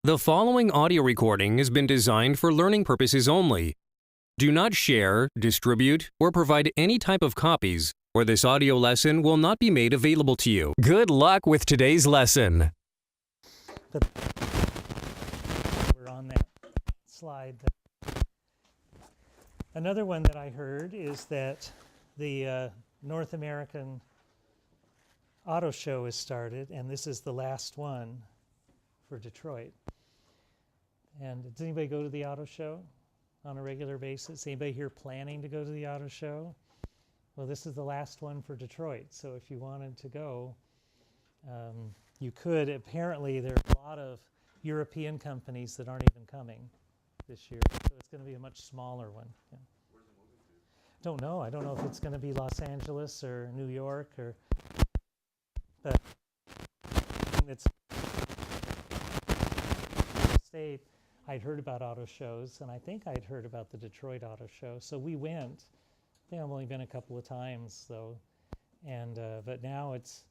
The following audio recording has been designed for learning purposes only. Do not share, distribute, or provide any type of copies, or this audio lesson will not be made available to you. Good luck with today's lesson. We're on that slide. Another one that I heard is that the North American Auto Show has started, and this is the last one for Detroit. And does anybody go to the auto show on a regular basis? Anybody here planning to go to the auto show? Well, this is the last one for Detroit, so if you wanted to go, you could. Apparently, there are a lot of European companies that aren't even coming this year, so it's going to be a much smaller one. Yeah. Where's it moving to? Don't know. I don't know if it's going to be Los Angeles or New York or. But it's state. I'd heard about auto shows, and I think I'd heard about the Detroit Auto Show, so we went. I think I've only been a couple of times though, and but now it's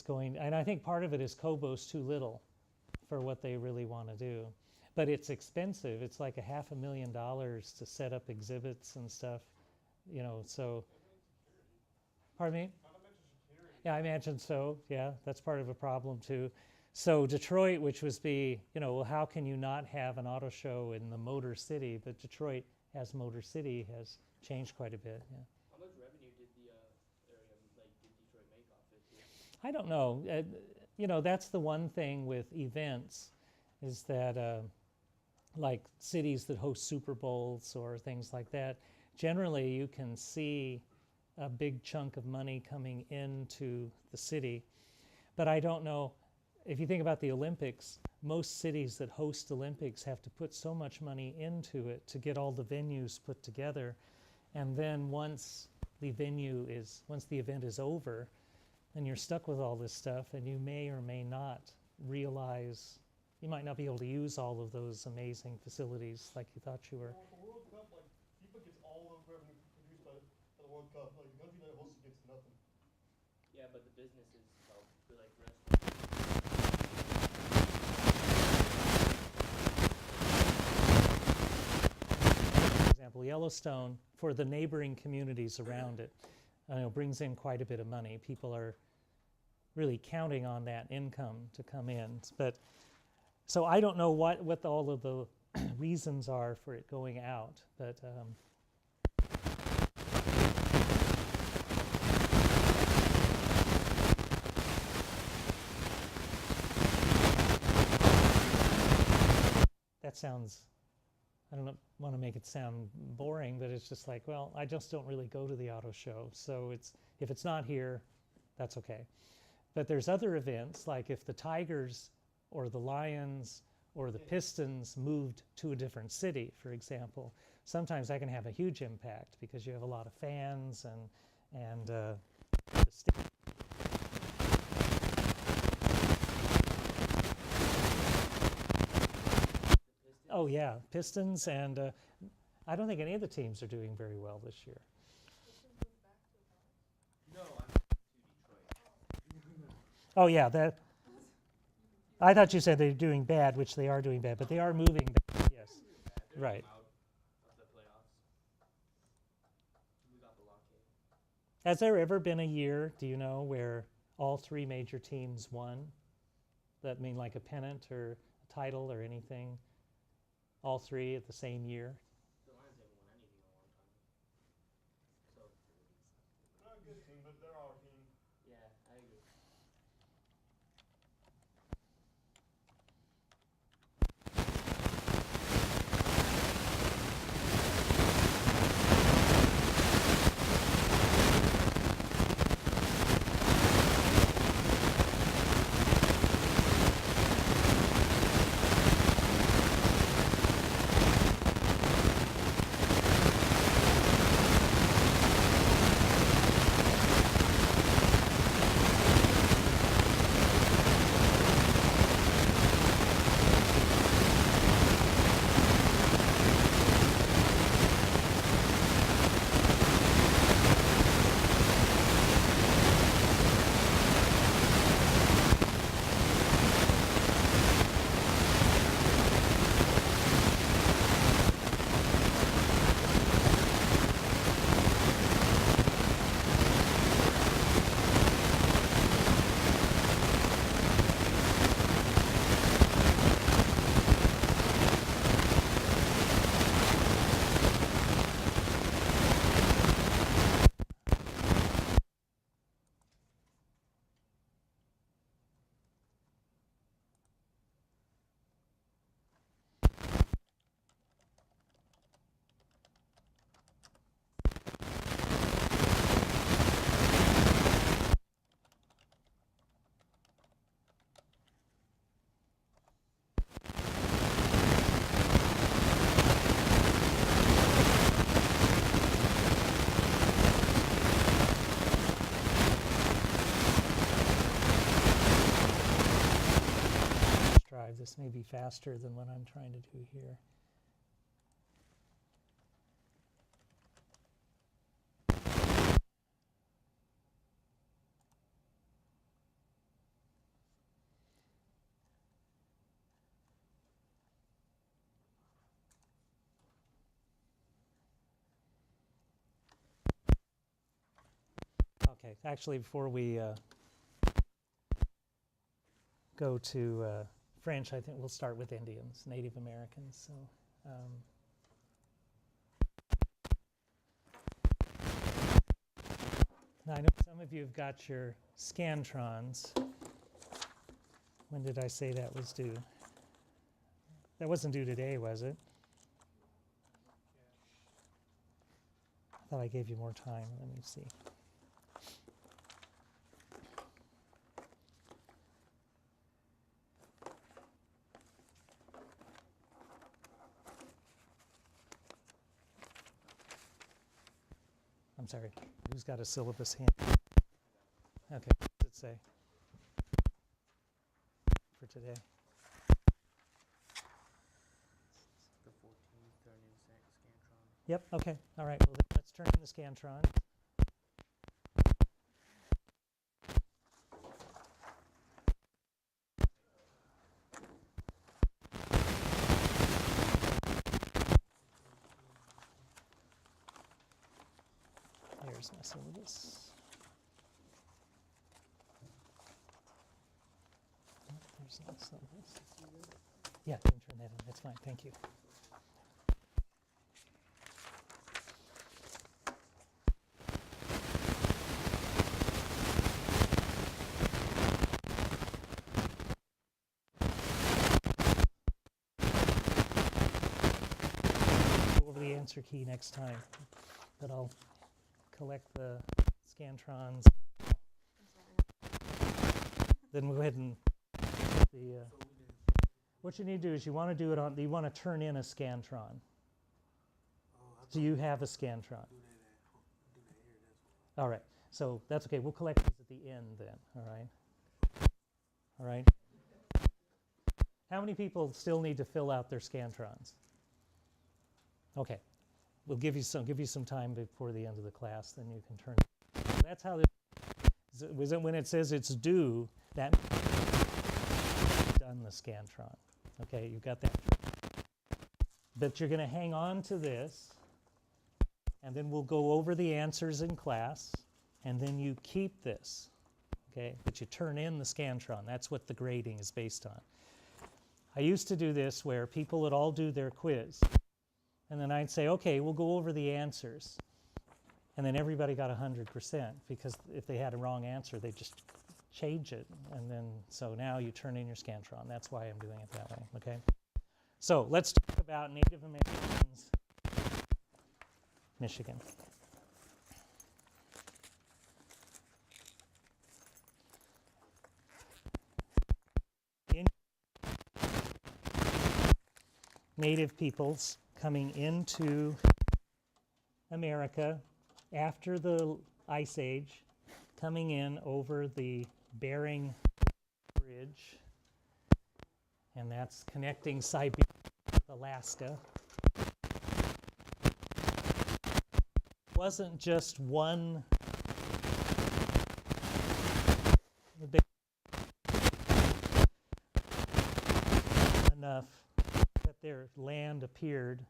going, and I think part of it is Kobo's too little for what they really want to do, but it's expensive. It's like $500,000 to set up exhibits and stuff, you know. So, pardon me? Yeah, I imagine so. Yeah, that's part of a problem too. So Detroit, which was well, how can you not have an auto show in the Motor City? But Detroit, as Motor City, has changed quite a bit. Yeah. How much revenue did the area, did Detroit make off it? I don't know. That's the one thing with events, is that like cities that host Super Bowls or things like that, generally you can see a big chunk of money coming into the city. But I don't know. If you think about the Olympics, most cities that host Olympics have to put so much money into it to get all the venues put together. And then once the event is over, then you're stuck with all this stuff, and you may or may not realize, you might not be able to use all of those amazing facilities like you thought you were. Well, the World Cup, FIFA gets all the revenue produced by the World Cup. The country that hosts it gets nothing. Yeah, but the businesses help, restaurants. For example, Yellowstone, for the neighboring communities around it, brings in quite a bit of money. People are really counting on that income to come in. But so I don't know what all of the reasons are for it going out, but that sounds, I don't want to make it sound boring, but it's just like, well, I just don't really go to the auto show. So if it's not here, that's okay. But there's other events, like if the Tigers or the Lions or the Pistons moved to a different city, for example, sometimes that can have a huge impact because you have a lot of fans and the Oh yeah, Pistons, and I don't think any of the teams are doing very well this year. No, I'm to Detroit. Oh yeah, that. I thought you said they're doing bad, which they are doing bad, but they are moving bad, yes. Right. Out of the playoffs. We got the blockade. Has there ever been a year, do you know, where all three major teams won? That mean like a pennant or a title or anything? All three at the same year? The Lions haven't won anything in a long time. So, They're not a good team, but they're our team. yeah, I agree. drive. This may be faster than what I'm trying to do here. Okay, actually, before we go to French, I think we'll start with Indians, Native Americans. So, now I know some of you have got your Scantrons. When did I say that was due? That wasn't due today, was it? I thought I gave you more time. Let me see. I'm sorry, who's got a syllabus hand? Okay, what does it say for today? The 14th, turning Scantron. Yep, okay, all right, well then let's turn in the Scantron. Here's my syllabus. Oh, there's no syllabus. Yeah, you can turn that in. That's fine. Thank you. Go over the answer key next time, but I'll collect the Scantrons. Then we'll go ahead and the. What you need to do is you want to do it on. You want to turn in a Scantron. Do you have a Scantron? All right. So that's okay. We'll collect these at the end then. All right. All right. How many people still need to fill out their Scantrons? Okay. We'll give you some time before the end of the class, then you can turn it. So that's how this, when it says it's due, that means you've done the Scantron. Okay, you've got that. But you're going to hang on to this, and then we'll go over the answers in class, and then you keep this. Okay, but you turn in the Scantron. That's what the grading is based on. I used to do this where people would all do their quiz. And then I'd say, okay, we'll go over the answers. And then everybody got 100%, because if they had a wrong answer, they just change it. And then, so now you turn in your Scantron. That's why I'm doing it that way, okay? So let's talk about Native Americans, Michigan. Native peoples coming into America after the Ice Age, coming in over the Bering Bridge, and that's connecting Siberia with Alaska. It wasn't just one enough that their land appeared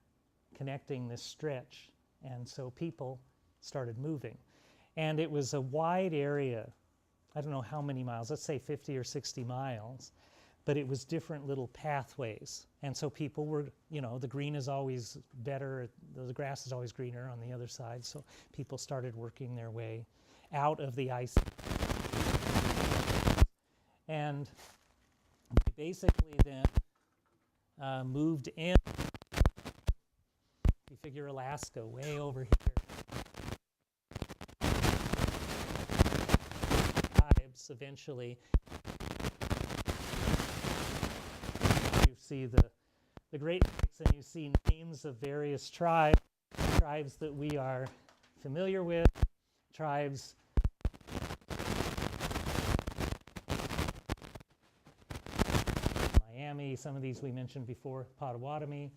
connecting this stretch, and so people started moving. And it was a wide area, I don't know how many miles, let's say 50 or 60 miles, but it was different little pathways. And so people were, you know, the green is always better, the grass is always greener on the other side, so people started working their way out of the ice. And basically then moved in. You figure Alaska way over here. Tribes eventually. You see the Great Lakes, and you see names of various tribes that we are familiar with, tribes Miami, Potawatomi, some of these we mentioned before, Potawatomi.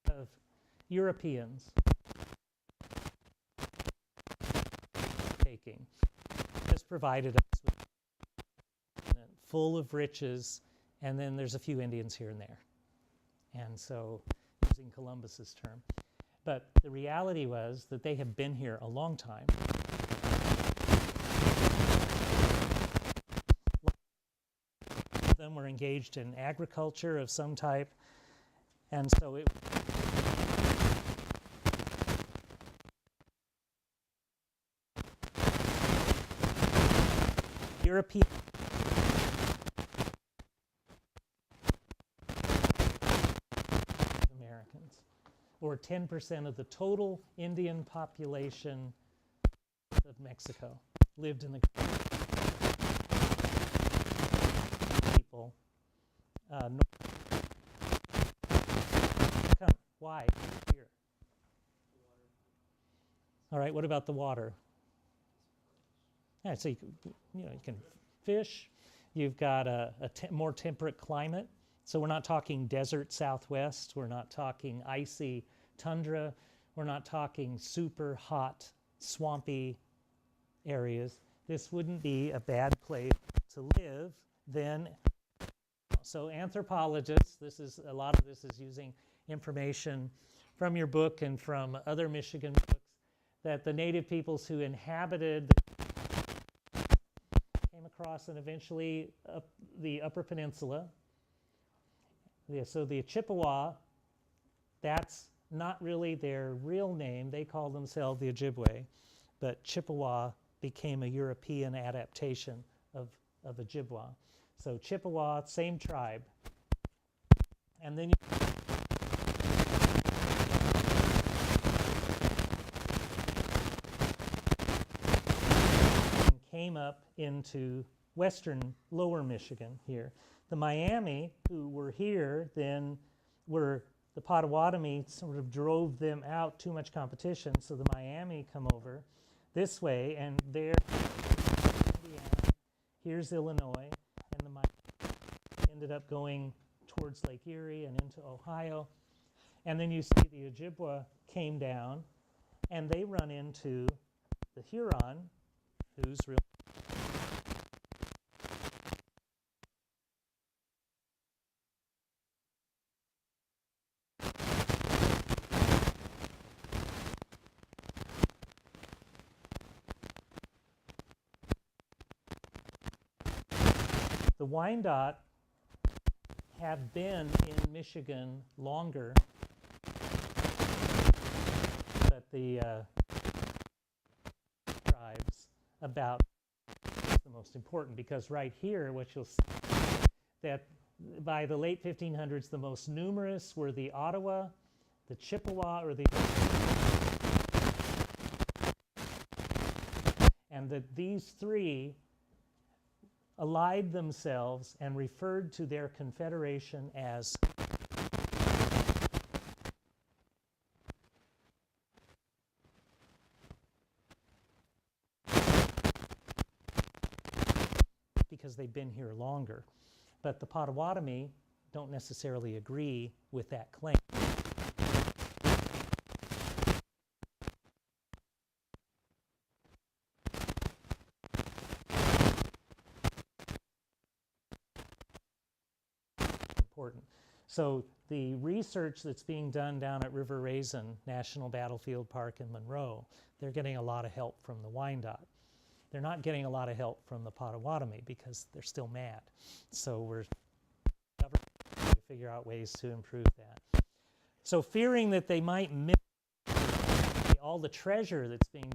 Of Europeans taking has provided us with a continent full of riches, and then there's a few Indians here and there. And so, using Columbus's term. But the reality was that they have been here a long time. Some of them were engaged in agriculture of some type, and so it European Americans, or 10% of the total Indian population of Mexico lived in the people. Come, why? Here. All right, what about the water? Yeah, so you can fish. You've got a more temperate climate. So we're not talking desert Southwest. We're not talking icy tundra. We're not talking super hot, swampy areas. This wouldn't be a bad place to live then. So anthropologists, a lot of this is using information from your book and from other Michigan books, that the native peoples who inhabited came across and eventually the Upper Peninsula. Yeah, so the Chippewa, that's not really their real name. They call themselves the Ojibwe, but Chippewa became a European adaptation of Ojibwa. So Chippewa, same tribe. And then you came up into western lower Michigan here. The Miami, who were here then, were the Potawatomi sort of drove them out, too much competition, so the Miami come over this way, and there, Indiana, here's Illinois, and the Miami ended up going towards Lake Erie and into Ohio. And then you see the Ojibwa came down, and they run into the Huron, who's real. The Wyandot have been in Michigan longer, but the tribes about the most important, because right here what you'll see that by the late 1500s the most numerous were the Ottawa, the Chippewa, or the and that these three allied themselves and referred to their confederation as because they've been here longer. But the Potawatomi don't necessarily agree with that claim. Important. So the research that's being done down at River Raisin National Battlefield Park in Monroe, they're getting a lot of help from the Wyandot. They're not getting a lot of help from the Potawatomi because they're still mad. So we're trying to figure out ways to improve that. So fearing that they might miss all the treasure that's being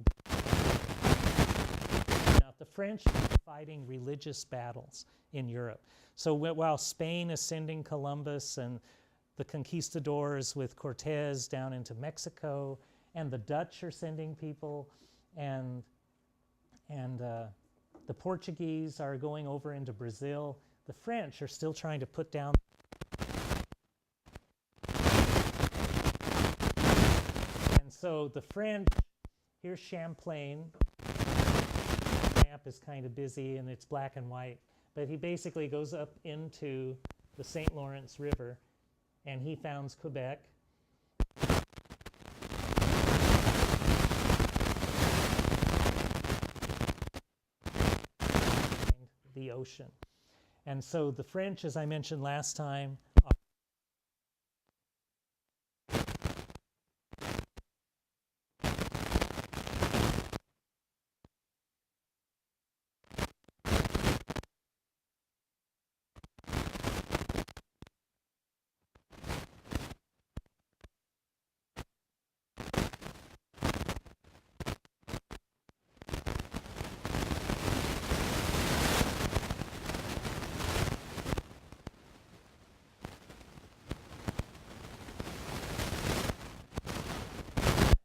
now, the French are fighting religious battles in Europe. So while Spain is sending Columbus and the conquistadors with Cortez down into Mexico, and the Dutch are sending people, and the Portuguese are going over into Brazil, the French are still trying to put down. And so the French Here's Champlain. The map is kind of busy and it's black and white, but he basically goes up into the St. Lawrence River and he founds Quebec. The ocean. And so the French, as I mentioned last time,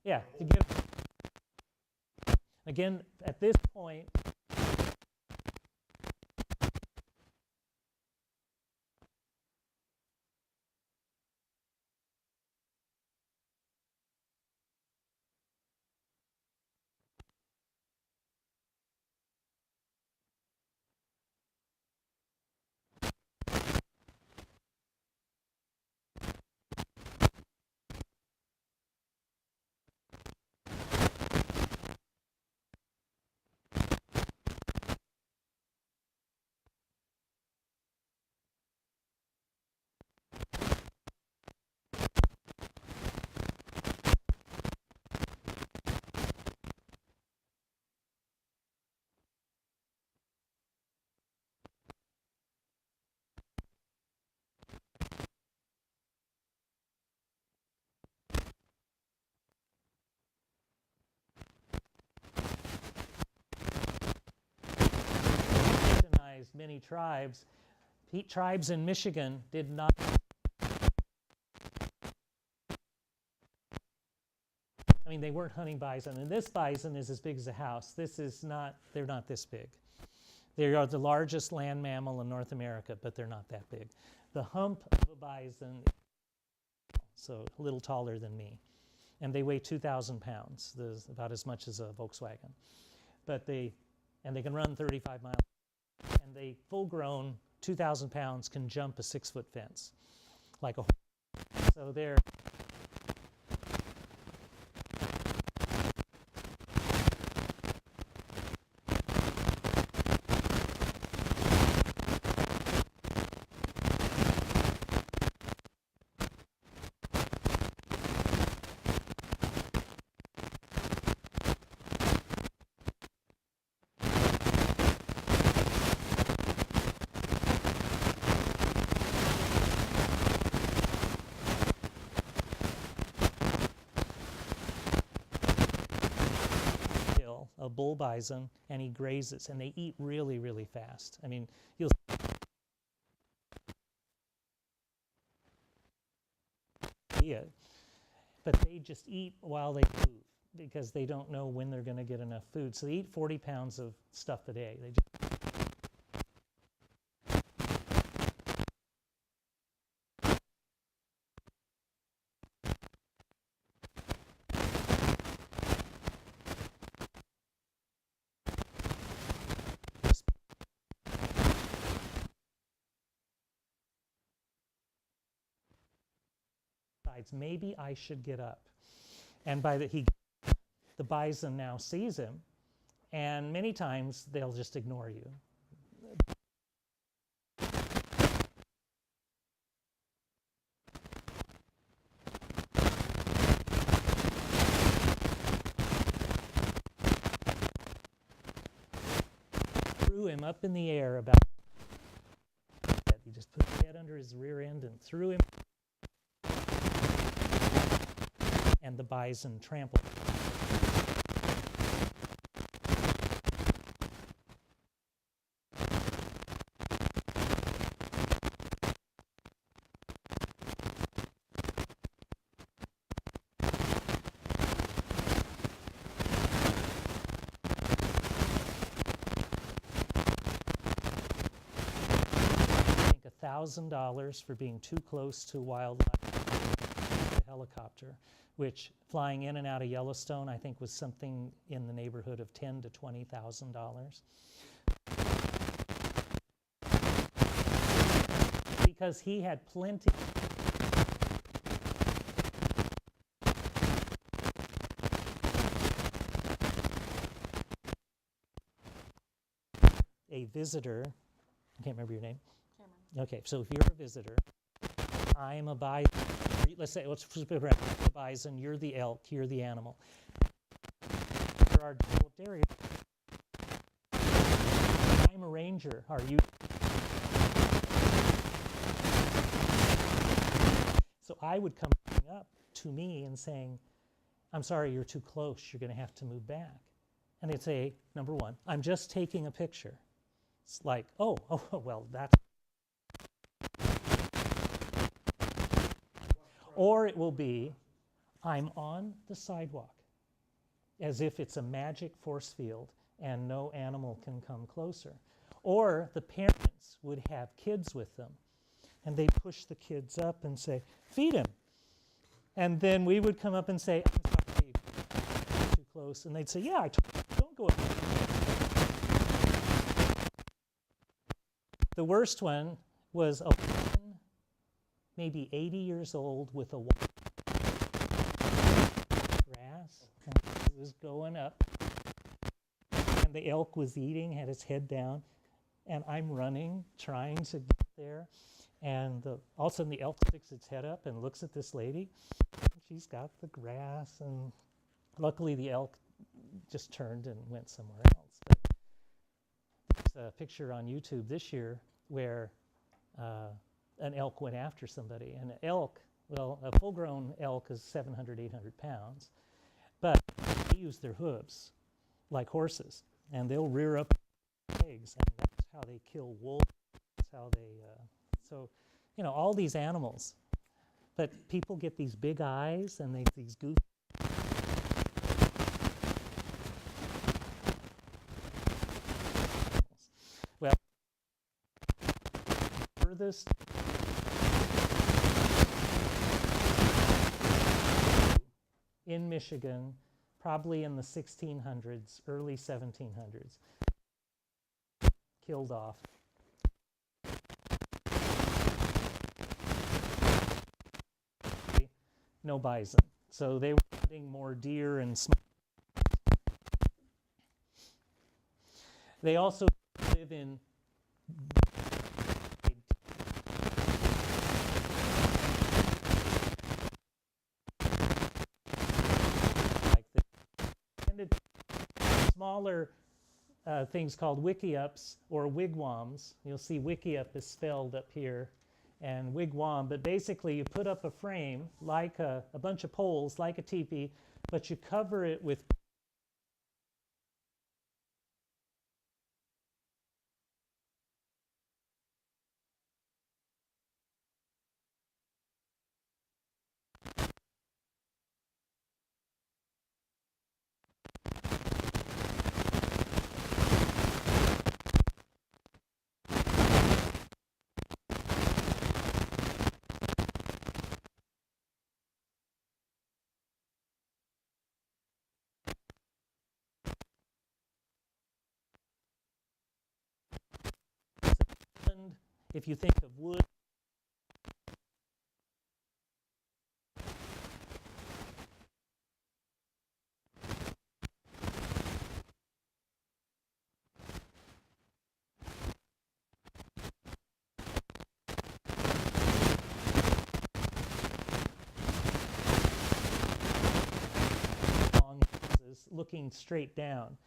yeah, to give, again, at this point, many tribes. Tribes in Michigan did not. I mean, they weren't hunting bison, and this bison is as big as a house. This is not. They're not this big. They are the largest land mammal in North America, but they're not that big. The hump of a bison, so a little taller than me, and they weigh 2,000 pounds. There's about as much as a Volkswagen, but they can run 35 miles. And they full-grown 2,000 pounds can jump a 6-foot fence like a horse. So they're a bull bison, and he grazes, and they eat really, really fast. I mean, you'll see it, but they just eat while they move because they don't know when they're going to get enough food. So they eat 40 pounds of stuff a day. They just maybe I should get up. And by the bison now sees him, and many times they'll just ignore you. Threw him up in the air about. He just put his head under his rear end and threw him. And the bison trampled. I think $1,000 for being too close to wildlife. The helicopter. which flying in and out of Yellowstone, I think was something in the neighborhood of $10,000 to $20,000. Because he had plenty. A visitor, I can't remember your name. Cameron. Okay, so if you're a visitor, I'm a bison. Let's say, let's flip it around. I'm the bison, you're the elk, you're the animal. There are developed areas. I'm a ranger. Are you? So I would come up to me and saying, I'm sorry, you're too close. You're going to have to move back. And they'd say, number one, I'm just taking a picture. It's like, oh, well, that's. Or it will be, I'm on the sidewalk, as if it's a magic force field and no animal can come closer. Or the parents would have kids with them, and they push the kids up and say, feed him. And then we would come up and say, I'm sorry, you're too close. And they'd say, yeah, I told you, don't go up. The worst one was a woman, maybe 80 years old, with a grass, and it was going up, and the elk was eating, had its head down, and I'm running, trying to get there, and all of a sudden the elk sticks its head up and looks at this lady. She's got the grass, and luckily the elk just turned and went somewhere else. But there's a picture on YouTube this year where an elk went after somebody. And an elk, well, a full-grown elk is 700, 800 pounds, but they use their hooves like horses, and they'll rear up legs, and that's how they kill wolves. That's how they, so, you know, all these animals. But people get these big eyes and these goofy. Well, furthest in Michigan, probably in the 1600s, early 1700s, killed off. No bison. So they were hunting more deer and small. They also live in like smaller things called wickiups or wigwams. You'll see wickiup is spelled up here, and wigwam, but basically you put up a frame like a bunch of poles, like a teepee, but you cover it with if you think of wood. Long houses looking straight down.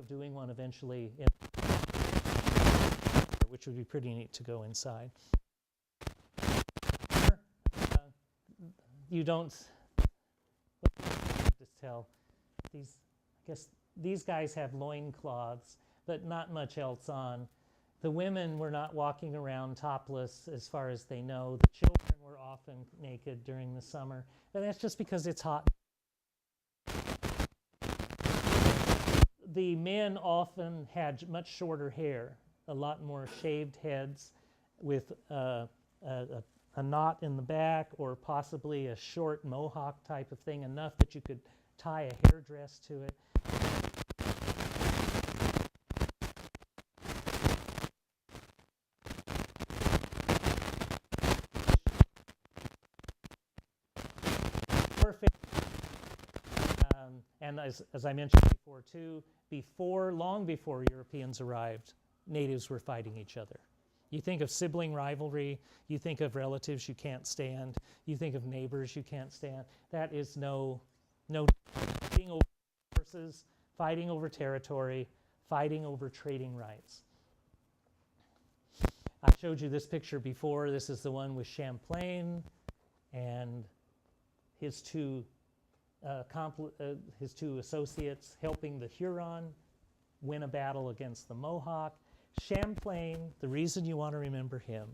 Doing one eventually, which would be pretty neat to go inside. You don't just tell these. I guess these guys have loincloths, but not much else on. The women were not walking around topless as far as they know. The children were often naked during the summer, and that's just because it's hot. The men often had much shorter hair, a lot more shaved heads with a knot in the back, or possibly a short mohawk type of thing, enough that you could tie a hairdress to it. And as I mentioned before too, long before Europeans arrived, natives were fighting each other. You think of sibling rivalry, you think of relatives you can't stand, you think of neighbors you can't stand. That is no fighting over horses, fighting over territory, fighting over trading rights. I showed you this picture before. This is the one with Champlain and his two associates helping the Huron win a battle against the Mohawk. Champlain, the reason you want to remember him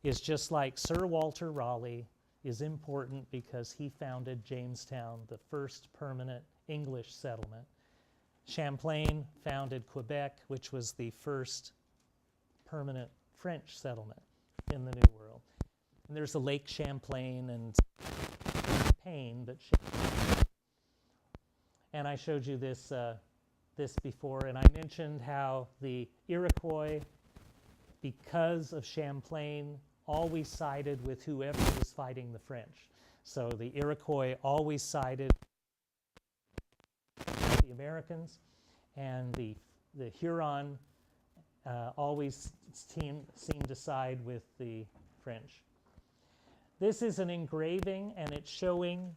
is just like Sir Walter Raleigh is important because he founded Jamestown, the first permanent English settlement. Champlain founded Quebec, which was the first permanent French settlement in the New World. And there's a Lake Champlain and Champagne, but Champlain. And I showed you this before, and I mentioned how the Iroquois, because of Champlain, always sided with whoever was fighting the French. So the Iroquois always sided with the Americans, and the Huron always seemed to side with the French. This is an engraving, and it's showing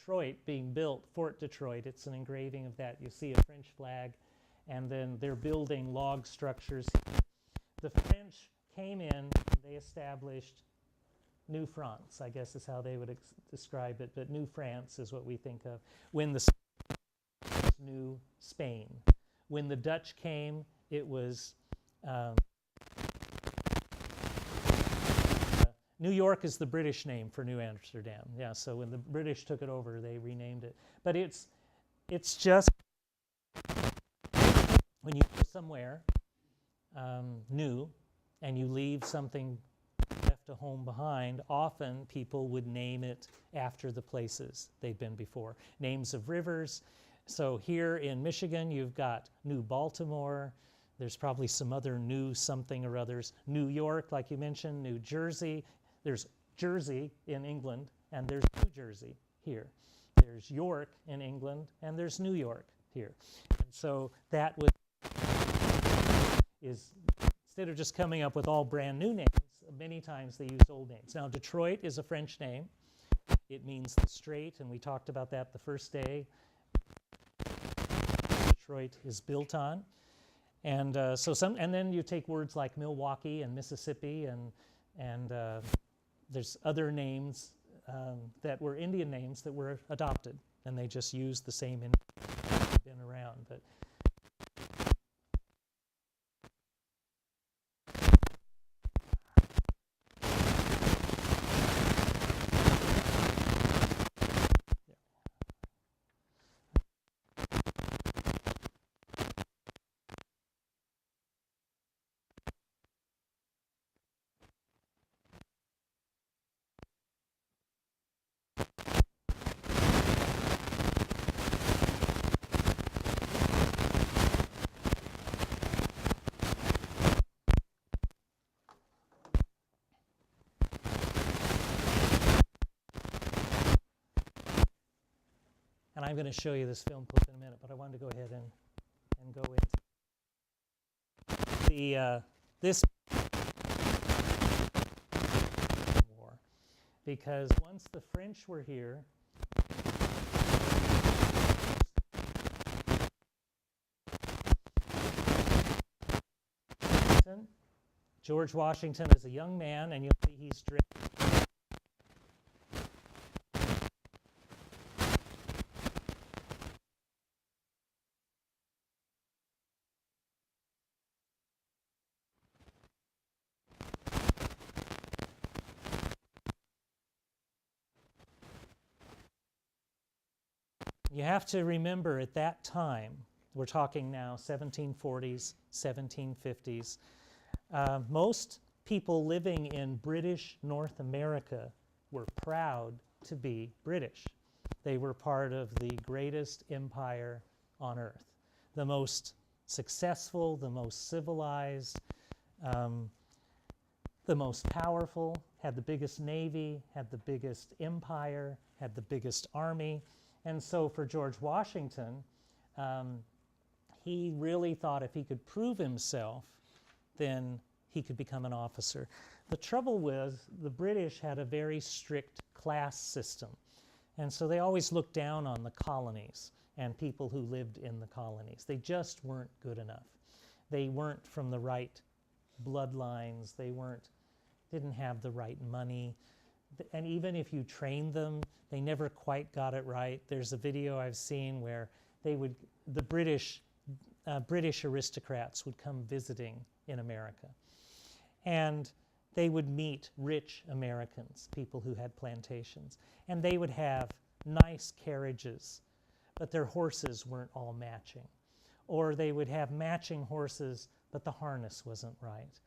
Detroit being built, Fort Detroit. It's an engraving of that. You see a French flag, and then they're building log structures. The French came in, and they established New France, I guess is how they would describe it, but New France is what we think of. When the New Spain. When the Dutch came, it was New York is the British name for New Amsterdam. Yeah, so when the British took it over, they renamed it. But it's just when you go somewhere new and you leave something left a home behind, often people would name it after the places they've been before. Names of rivers. So here in Michigan, you've got New Baltimore. There's probably some other new something or others. New York, like you mentioned, New Jersey. There's Jersey in England, and there's New Jersey here. There's York in England, and there's New York here. And so that is, instead of just coming up with all brand new names, many times they use old names. Now, Detroit is a French name. It means the strait, and we talked about that the first day. Detroit is built on. And and then you take words like Milwaukee and Mississippi, and there's other names that were Indian names that were adopted, and they just used the same Indian names that have been around. But and I'm going to show you this film clip in a minute, but I wanted to go ahead and go into this war, because once the French were here, George Washington is a young man, and you'll see he's dressed you have to remember at that time, we're talking now 1740s, 1750s, most people living in British North America were proud to be British. They were part of the greatest empire on earth, the most successful, the most civilized, the most powerful, had the biggest navy, had the biggest empire, had the biggest army. And so for George Washington, he really thought if he could prove himself, then he could become an officer. The trouble was the British had a very strict class system. And so they always looked down on the colonies and people who lived in the colonies. They just weren't good enough. They weren't from the right bloodlines. They didn't have the right money. And even if you trained them, they never quite got it right. There's a video I've seen where the British aristocrats would come visiting in America. And they would meet rich Americans, people who had plantations. And they would have nice carriages, but their horses weren't all matching. Or they would have matching horses, but the harness wasn't right.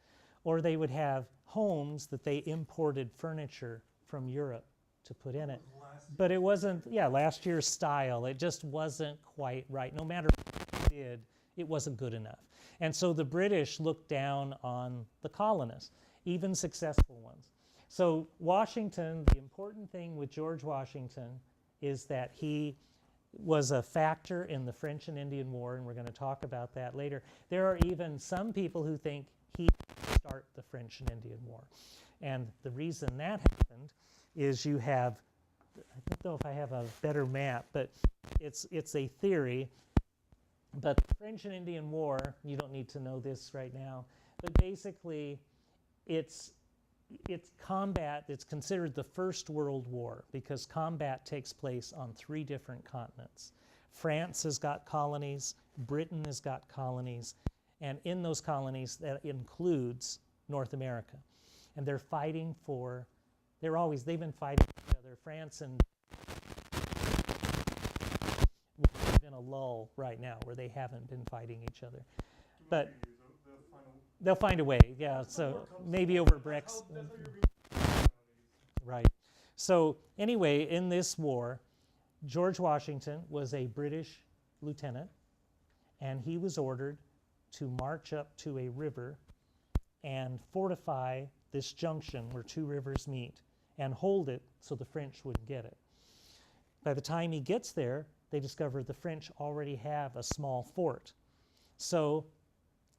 Or they would have homes that they imported furniture from Europe to put in it. But it wasn't, last year's style. It just wasn't quite right. No matter what they did, it wasn't good enough. And so the British looked down on the colonists, even successful ones. So Washington, the important thing with George Washington is that he was a factor in the French and Indian War, and we're going to talk about that later. There are even some people who think he started the French and Indian War. And the reason that happened is you have, I don't know if I have a better map, but it's a theory. But the French and Indian War, you don't need to know this right now, but basically it's combat. It's considered the First World War because combat takes place on 3 different continents. France has got colonies, Britain has got colonies, and in those colonies that includes North America. And they're fighting for, they've been fighting each other. France and we're in a lull right now where they haven't been fighting each other. But they'll find a way, yeah. So maybe over Brexit. Right. So anyway, in this war, George Washington was a British lieutenant, and he was ordered to march up to a river and fortify this junction where 2 rivers meet and hold it so the French wouldn't get it. By the time he gets there, they discover the French already have a small fort. So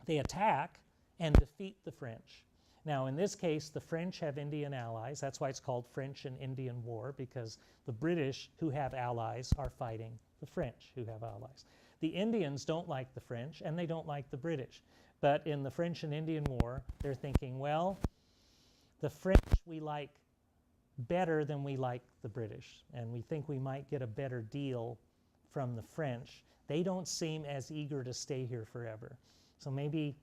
they attack and defeat the French. Now, in this case, the French have Indian allies. That's why it's called French and Indian War, because the British, who have allies, are fighting the French, who have allies. The Indians don't like the French, and they don't like the British. But in the French and Indian War, they're thinking, well, the French we like better than we like the British, and we think we might get a better deal from the French. They don't seem as eager to stay here forever. So maybe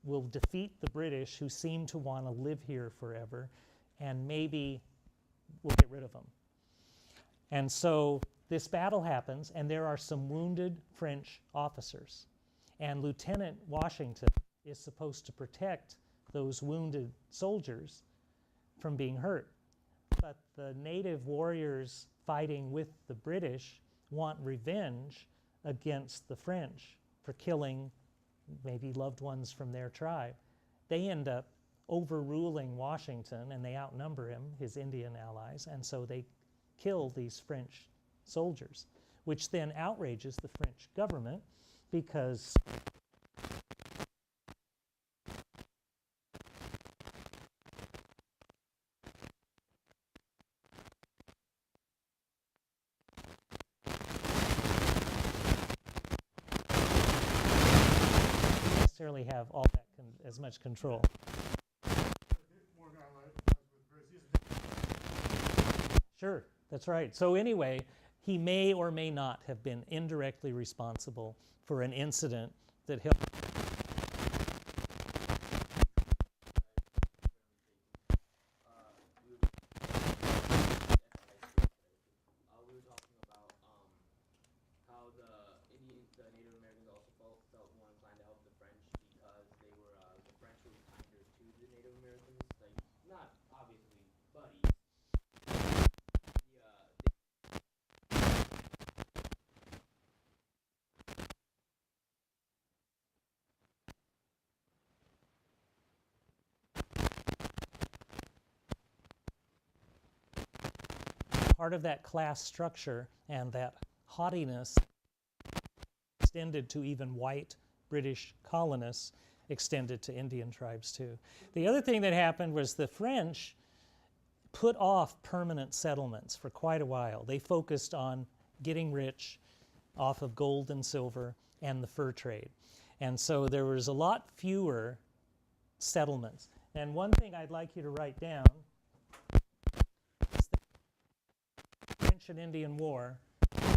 we'll defeat the British, who seem to want to live here forever, and maybe we'll get rid of them. And so this battle happens, and there are some wounded French officers. And Lieutenant Washington is supposed to protect those wounded soldiers from being hurt. But the native warriors fighting with the British want revenge against the French for killing maybe loved ones from their tribe. They end up overruling Washington, and they outnumber him, his Indian allies, and so they kill these French soldiers, which then outrages the French government because necessarily have all that as much control. Sure, that's right. So anyway, he may or may not have been indirectly responsible for an incident that helped. We were talking about, we were talking about, the French and Indian War, and, like, how, like, the French, like, not obviously buddies. Part of that class structure and that haughtiness extended to even white British colonists, extended to Indian tribes too. The other thing that happened was the French put off permanent settlements for quite a while. They focused on getting rich off of gold and silver and the fur trade. And so there was a lot fewer settlements. And one thing I'd like you to write down is the French and Indian War,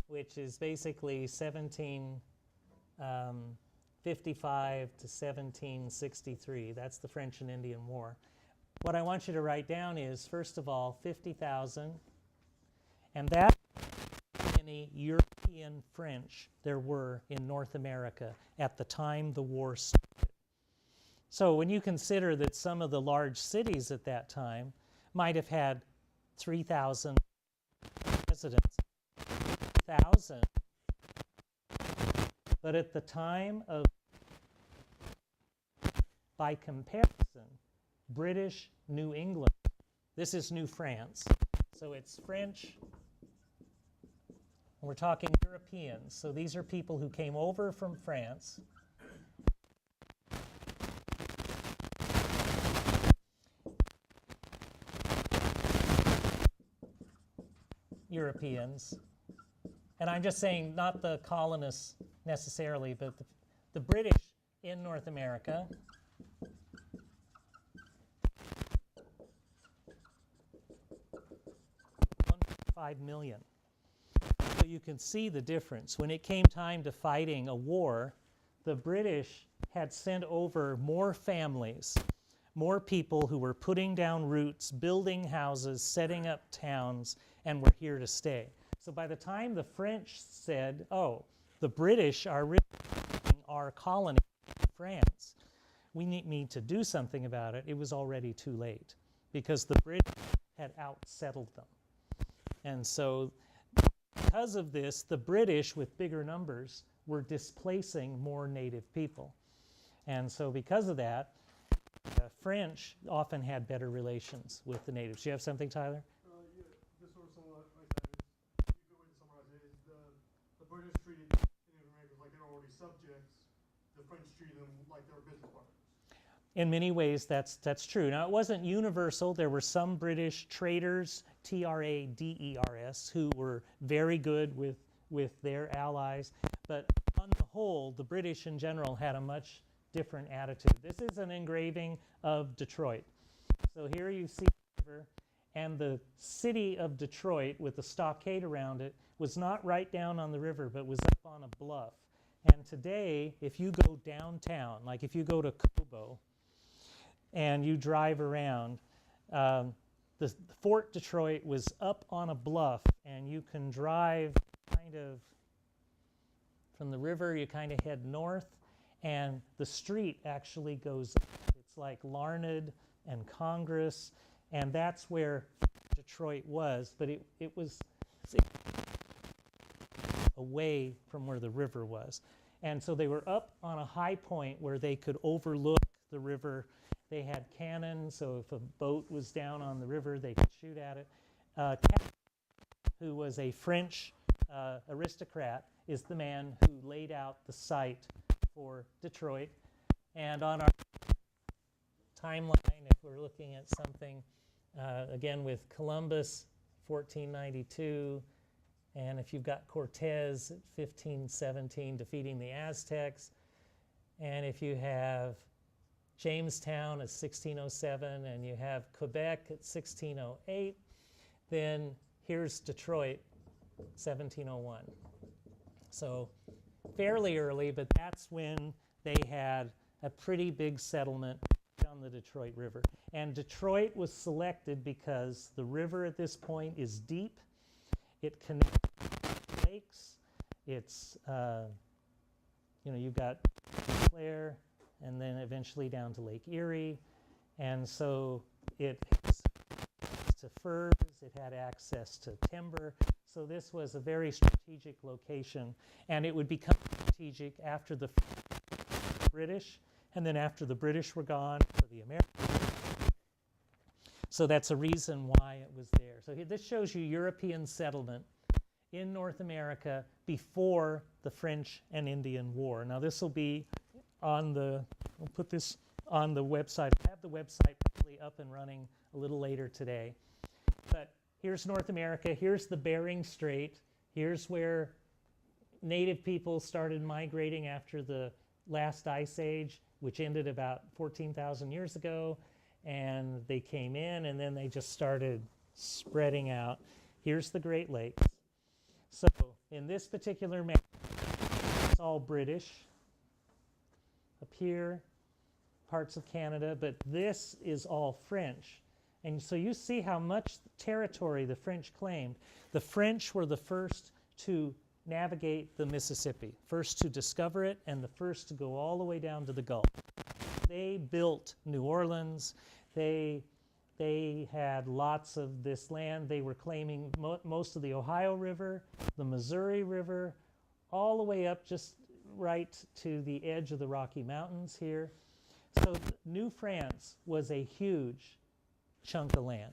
which is basically 1755 to 1763. That's the French and Indian War. What I want you to write down is, first of all, 50,000, and that's how many European French there were in North America at the time the war started. So when you consider that some of the large cities at that time might have had 3,000 residents, 1,000, but at the time of, by comparison, British New England, this is New France, so it's French, and we're talking Europeans, so these are people who came over from France. Europeans, and I'm just saying not the colonists necessarily, but the British in North America. 1.5 million. So you can see the difference. When it came time to fighting a war, the British had sent over more families, more people who were putting down roots, building houses, setting up towns, and were here to stay. So by the time the French said, oh, the British are really our colony in France, we need to do something about it, it was already too late because the British had outsettled them. And so because of this, the British, with bigger numbers, were displacing more native people. And so because of that, the French often had better relations with the natives. Do you have something, Tyler? Yeah, just sort of somewhat like that is, a good way to summarize it is the British treated Native Americans like they were already subjects. The French treated them like they were business partners. In many ways, that's true. Now, it wasn't universal. There were some British traders, traders, who were very good with their allies. But on the whole, the British in general had a much different attitude. This is an engraving of Detroit. So here you see the river, and the city of Detroit with the stockade around it was not right down on the river, but was up on a bluff. And today, if you go downtown, like if you go to Cobo, and you drive around, the Fort Detroit was up on a bluff, and you can drive kind of from the river, you kind of head north, and the street actually goes up. It's like Larned and Congress, and that's where Detroit was, but it was away from where the river was. And so they were up on a high point where they could overlook the river. They had cannon, so if a boat was down on the river, they could shoot at it. Captain, who was a French aristocrat, is the man who laid out the site for Detroit. And on our timeline, if we're looking at something, again with Columbus, 1492, and if you've got Cortez at 1517 defeating the Aztecs, and if you have Jamestown at 1607, and you have Quebec at 1608, then here's Detroit, 1701. So fairly early, but that's when they had a pretty big settlement on the Detroit River. And Detroit was selected because the river at this point is deep. It connects lakes. It's, you've got Claire, and then eventually down to Lake Erie. And so it has access to furs, it had access to timber. So this was a very strategic location, and it would become strategic after the British, and then after the British were gone, for the Americans. So that's a reason why it was there. So this shows you European settlement in North America before the French and Indian War. Now this will be on the, I'll put this on the website. I have the website probably up and running a little later today. But here's North America, here's the Bering Strait, here's where native people started migrating after the last ice age, which ended about 14,000 years ago, and they came in and then they just started spreading out. Here's the Great Lakes. So in this particular map, it's all British. Up here, parts of Canada, but this is all French. And so you see how much territory the French claimed. The French were the first to navigate the Mississippi, first to discover it, and the first to go all the way down to the Gulf. They built New Orleans. They had lots of this land. They were claiming most of the Ohio River, the Missouri River, all the way up just right to the edge of the Rocky Mountains here. So New France was a huge chunk of land.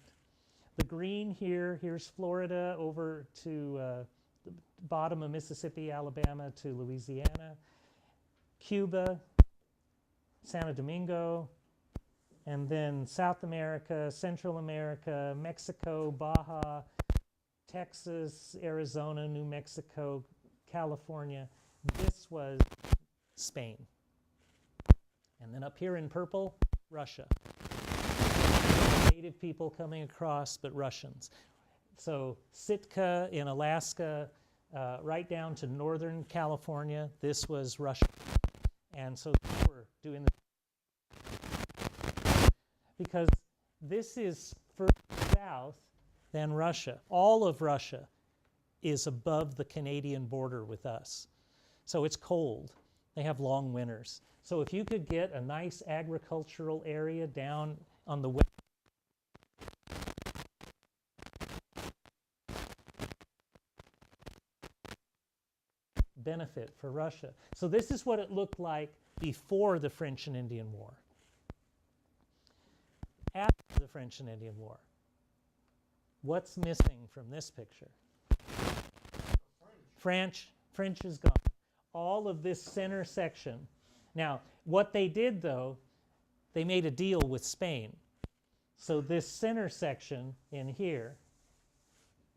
The green here, here's Florida over to the bottom of Mississippi, Alabama to Louisiana, Cuba, Santo Domingo, and then South America, Central America, Mexico, Baja, Texas, Arizona, New Mexico, California. This was Spain. And then up here in purple, Russia. Native people coming across, but Russians. So Sitka in Alaska, right down to northern California, this was Russia. And so they were doing the because this is further south than Russia. All of Russia is above the Canadian border with us. So it's cold. They have long winters. So if you could get a nice agricultural area down on the west, benefit for Russia. So this is what it looked like before the French and Indian War. After the French and Indian War, what's missing from this picture? French is gone. All of this center section. Now, what they did though, they made a deal with Spain. So this center section in here,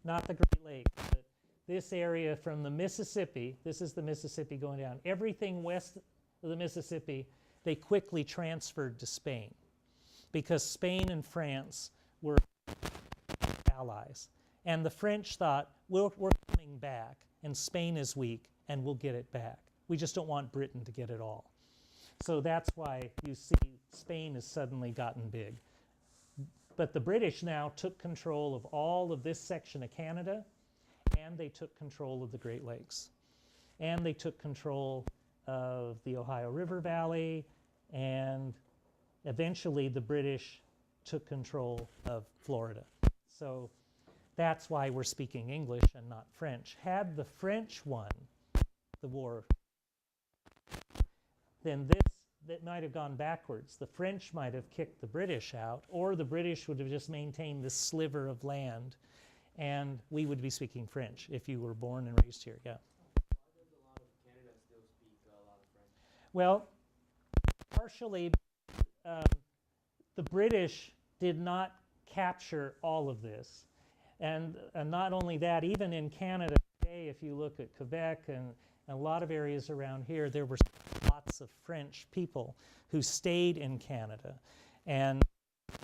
not the Great Lakes, but this area from the Mississippi, this is the Mississippi going down, everything west of the Mississippi, they quickly transferred to Spain because Spain and France were allies. And the French thought, we're coming back, and Spain is weak, and we'll get it back. We just don't want Britain to get it all. So that's why you see Spain has suddenly gotten big. But the British now took control of all of this section of Canada, and they took control of the Great Lakes. And they took control of the Ohio River Valley, and eventually the British took control of Florida. So that's why we're speaking English and not French. Had the French won the war, then that might have gone backwards. The French might have kicked the British out, or the British would have just maintained this sliver of land, and we would be speaking French if you were born and raised here, yeah. Why does a lot of Canada still speak a lot of French? Well, partially, the British did not capture all of this. And not only that, even in Canada today, if you look at Quebec and a lot of areas around here, there were lots of French people who stayed in Canada and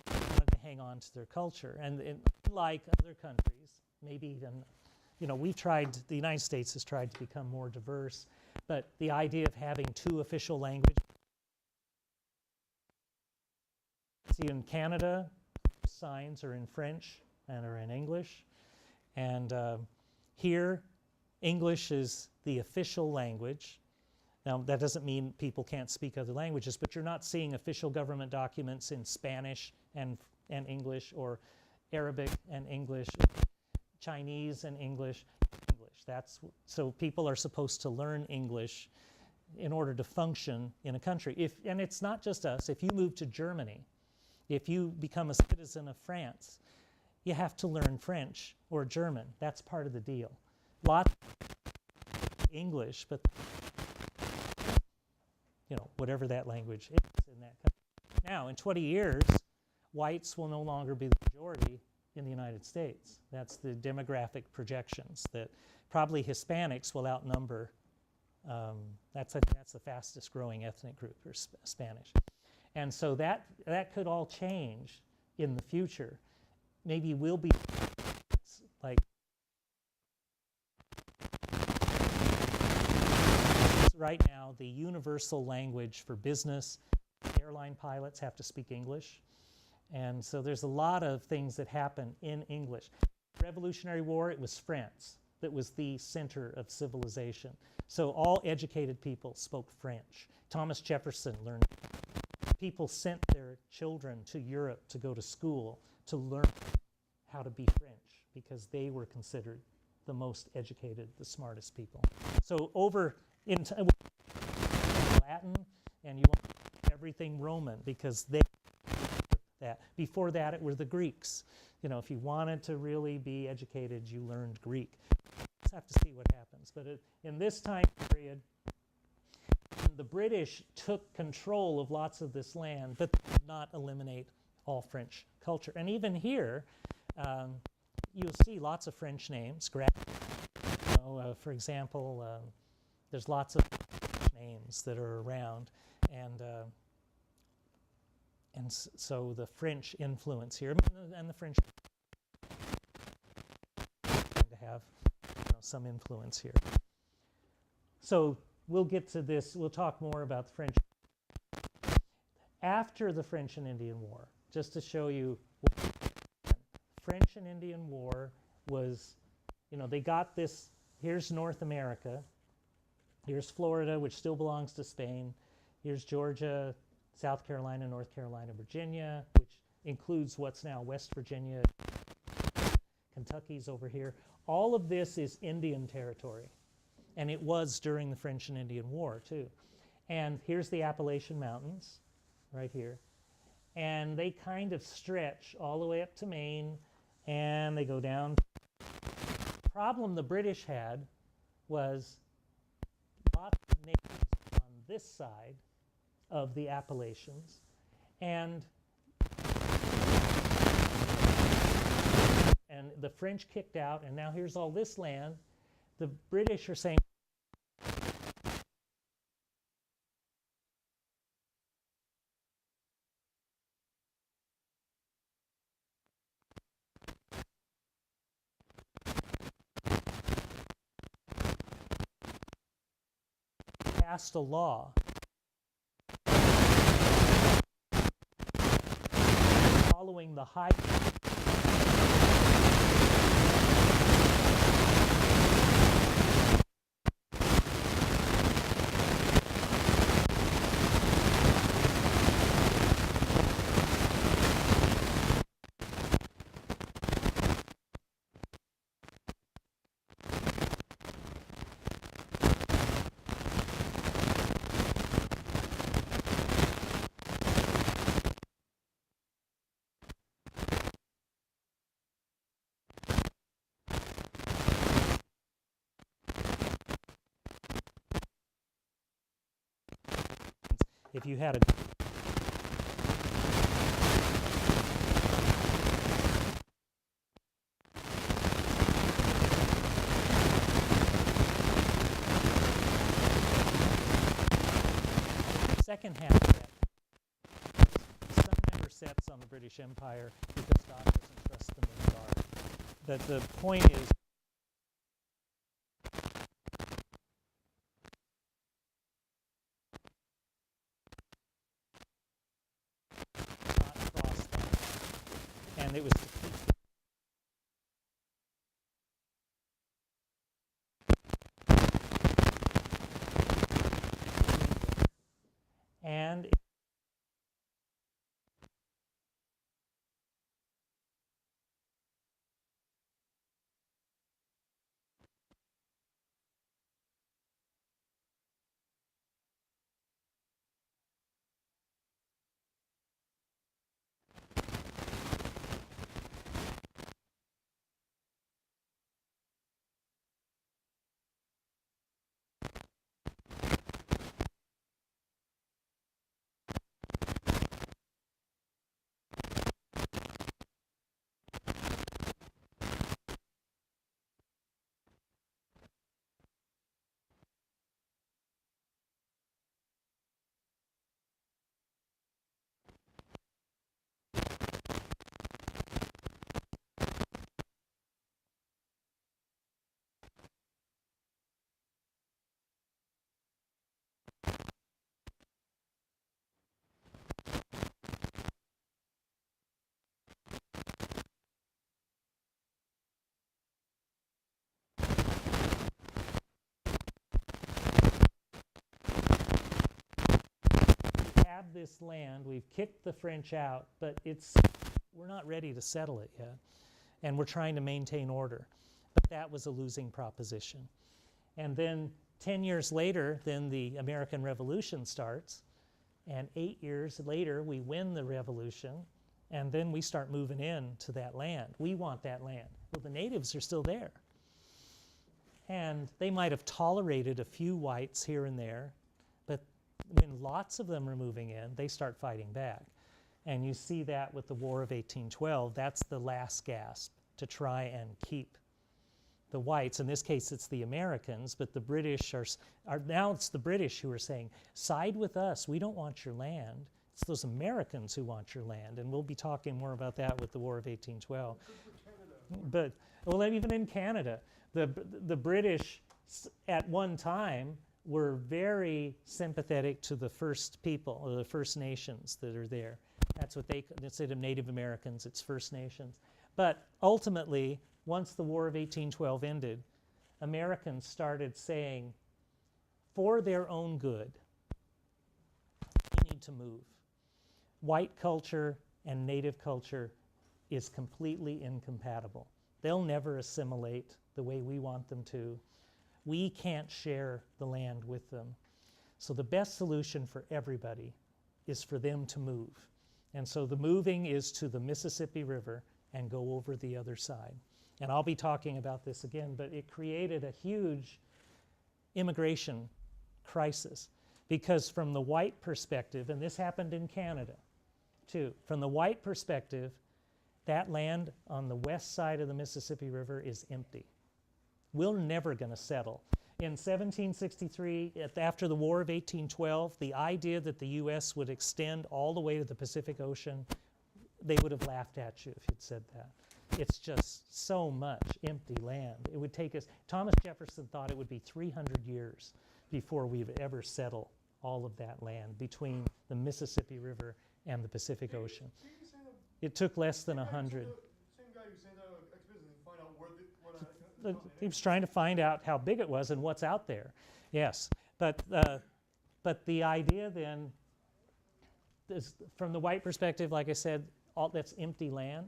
wanted to hang on to their culture. And like other countries, maybe even, the United States has tried to become more diverse, but the idea of having two official languages. See, in Canada, signs are in French and are in English. And here, English is the official language. Now, that doesn't mean people can't speak other languages, but you're not seeing official government documents in Spanish and and English, or Arabic and English, Chinese and English. So people are supposed to learn English in order to function in a country. And it's not just us. If you move to Germany, if you become a citizen of France, you have to learn French or German. That's part of the deal. Lots of English, but whatever that language is in that country. Now, in 20 years, whites will no longer be the majority in the United States. That's the demographic projections, that probably Hispanics will outnumber. That's the fastest growing ethnic group, or Spanish. And so that could all change in the future. Maybe we'll be like right now, the universal language for business, airline pilots have to speak English. And so there's a lot of things that happen in English. Revolutionary War, it was France that was the center of civilization. So all educated people spoke French. Thomas Jefferson learned. People sent their children to Europe to go to school to learn how to be French because they were considered the most educated, the smartest people. So over in Latin, and you want everything Roman because they that. Before that, it were the Greeks. If you wanted to really be educated, you learned Greek. Let's have to see what happens. But in this time period, the British took control of lots of this land, but did not eliminate all French culture. And even here, you'll see lots of French names. For example, there's lots of names that are around, and so the French influence here, and the French to have some influence here. So we'll get to this. We'll talk more about the French. After the French and Indian War, just to show you, French and Indian War was, they got this. Here's North America. Here's Florida, which still belongs to Spain. Here's Georgia, South Carolina, North Carolina, Virginia, which includes what's now West Virginia. Kentucky's over here. All of this is Indian territory. And it was during the French and Indian War, too. And here's the Appalachian Mountains, right here. And they kind of stretch all the way up to Maine, and they go down. The problem the British had was lots of natives on this side of the Appalachians, and the French kicked out, and now here's all this land. The British are saying, passed a law following the high if you had a second half of that, sun never sets on the British Empire because God doesn't trust them in the dark. But the point is, and it was and have this land, we've kicked the French out, but we're not ready to settle it yet, and we're trying to maintain order. But that was a losing proposition. And then 10 years later, then the American Revolution starts, and 8 years later, we win the revolution, and then we start moving in to that land. We want that land. Well, the natives are still there. And they might have tolerated a few whites here and there, but when lots of them are moving in, they start fighting back. And you see that with the War of 1812. That's the last gasp to try and keep the whites. In this case, it's the Americans, but the British are now it's the British who are saying, side with us, we don't want your land. It's those Americans who want your land, and we'll be talking more about that with the War of 1812. But, well, even in Canada, the British at one time were very sympathetic to the first people, or the First Nations that are there. That's what instead of Native Americans, it's First Nations. But ultimately, once the War of 1812 ended, Americans started saying, for their own good, we need to move. White culture and native culture is completely incompatible. They'll never assimilate the way we want them to. We can't share the land with them. So the best solution for everybody is for them to move. And so the moving is to the Mississippi River and go over the other side. And I'll be talking about this again, but it created a huge immigration crisis, because from the white perspective, and this happened in Canada too, from the white perspective, that land on the west side of the Mississippi River is empty. We're never going to settle. In 1763, after the War of 1812, the idea that the U.S. would extend all the way to the Pacific Ocean, they would have laughed at you if you'd said that. It's just so much empty land. It would take us, Thomas Jefferson thought it would be 300 years before we would ever settle all of that land between the Mississippi River and the Pacific Ocean. It took less than 100. Same guy who sent out an expedition to find out where He was trying to find out how big it was and what's out there. Yes, but the idea then is, from the white perspective, like I said, all that's empty land.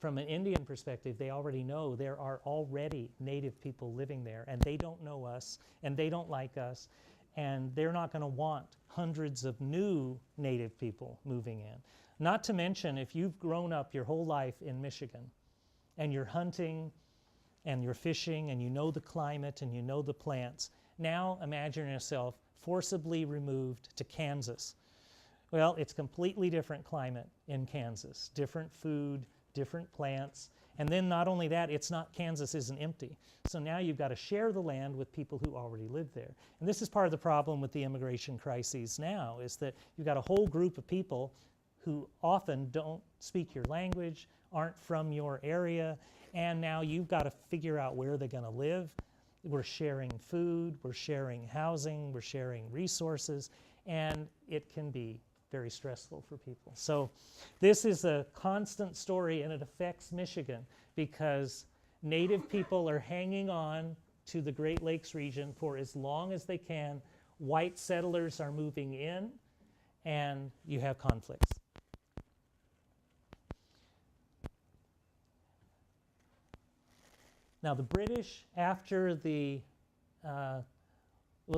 From an Indian perspective, they already know there are already native people living there, and they don't know us, and they don't like us, and they're not going to want hundreds of new native people moving in. Not to mention, if you've grown up your whole life in Michigan, and you're hunting, and you're fishing, and you know the climate, and you know the plants, now imagine yourself forcibly removed to Kansas. Well, it's completely different climate in Kansas, different food, different plants, and then not only that, Kansas isn't empty. So now you've got to share the land with people who already live there. And this is part of the problem with the immigration crises now, is that you've got a whole group of people who often don't speak your language, aren't from your area, and now you've got to figure out where they're going to live. We're sharing food, we're sharing housing, we're sharing resources, and it can be very stressful for people. So this is a constant story, and it affects Michigan because native people are hanging on to the Great Lakes region for as long as they can. White settlers are moving in, and you have conflicts. Now the British, after the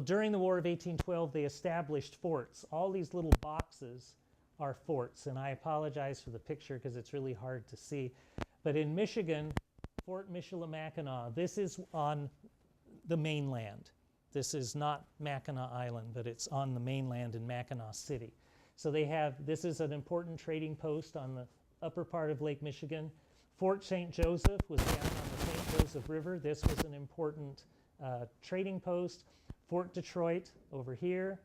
during the War of 1812, they established forts. All these little boxes are forts, and I apologize for the picture because it's really hard to see. But in Michigan, Fort Michilimackinac, this is on the mainland. This is not Mackinac Island, but it's on the mainland in Mackinac City. So this is an important trading post on the upper part of Lake Michigan. Fort St. Joseph was down on the St. Joseph River. This was an important trading post. Fort Detroit over here.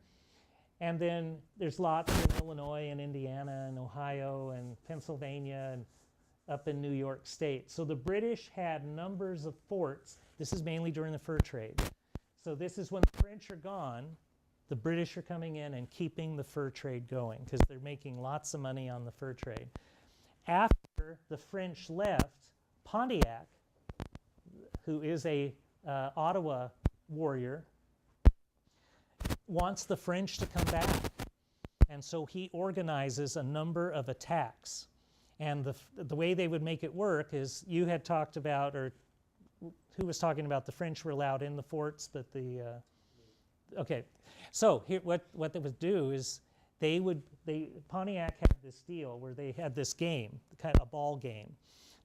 And then there's lots in Illinois and Indiana and Ohio and Pennsylvania and up in New York State. So the British had numbers of forts. This is mainly during the fur trade. So this is when the French are gone, the British are coming in and keeping the fur trade going because they're making lots of money on the fur trade. After the French left, Pontiac, who is a Ottawa warrior, wants the French to come back. And so he organizes a number of attacks. And the way they would make it work is, you had talked about, or who was talking about the French were allowed in the forts, but okay. So here, what they would do is Pontiac had this deal where they had this game, kind of a ball game,